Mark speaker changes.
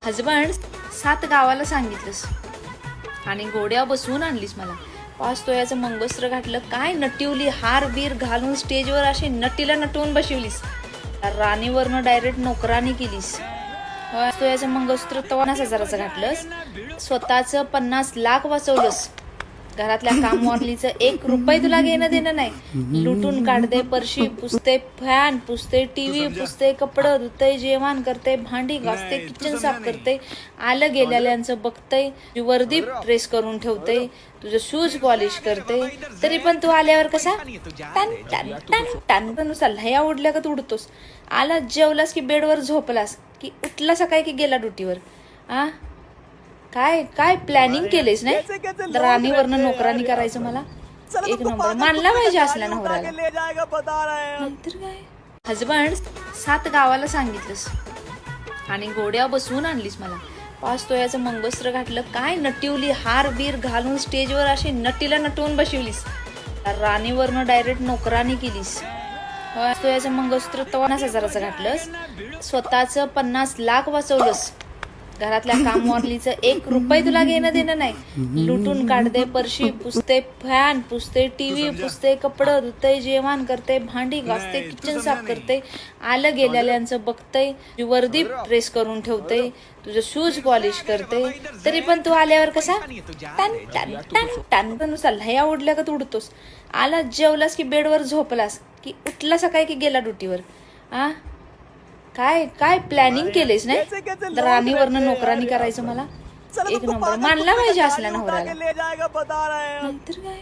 Speaker 1: Husband 7 गावाला सांगितलंस आणि घोड्या बसवून आणलीस मला. 5 तोळ्याचं मंगळसूत्र घातलं, काय नटिवली, हार बीर घालून स्टेजवर अशी नटीला नटवून बसवलीस. राणीवरनं डायरेक्ट नोकरानी केलीस. 5 तोळ्याचं मंगळसूत्र 50,000चं घातलंस, स्वतःचं 50 लाख वाचवलंस. घरातल्या कामवारलीचं 1 रुपये तुला घेणं देणं नाही. लुटून काढते, परशी पुसते, फॅन पुसते, टीव्ही पुसते, कपडं धुते, जेवण करते, भांडी घासते, किचन साफ करते, आलं गेलेल्यांचं बघते, वर्दी प्रेस करून ठेवते, तुझं शूज पॉलिश करते. तरी पण तू आल्यावर कसा टन टन टन टन नुसता लया उडल्या का तू उडतोस. आला जेवलास की बेडवर झोपलास की उठला सकाळी की गेला ड्युटीवर. काय काय प्लॅनिंग केलेस नाही. राणीवरनं नोकरानी करायचं मला. 1 नंबर मानला पाहिजे असल्या नवऱ्याला. नाहीतर काय. हजबंड 7 गावाला सांगितलंस आणि घोड्या बसवून आणलीस मला. 5 तोळ्याचं मंगळसूत्र घातलं, काय नटिवली, हार बीर घालून स्टेजवर अशी नटीला नटवून बसवलीस. राणीवरनं डायरेक्ट नोकरानी केलीस. 5 तोळ्याचं मंगळसूत्र 50,000चं घातलंस, स्वतःचं 50 लाख वाचवलंस. घरातल्या कामवारलीचं 1 रुपये तुला घेणं देणं नाही. लुटून काढते, परशी पुसते, फॅन पुसते, टीव्ही पुसते, कपडं धुते, जेवण करते, भांडी घासते, किचन साफ करते, आलं गेलेल्यांचं बघते, वर्दी प्रेस करून ठेवते, तुझं शूज पॉलिश करते. तरी पण तू आल्यावर कसा टन टन टन टन नुसता लया उडल्या का तू उडतोस. आला जेवलास की बेडवर झोपलास की उठला सकाळी की गेला ड्युटीवर. काय काय प्लॅनिंग केलेस नाही. राणीवरनं नोकरानी करायचं मला. 1 नंबर मानला पाहिजे असल्या नवऱ्याला. नाहीतर काय.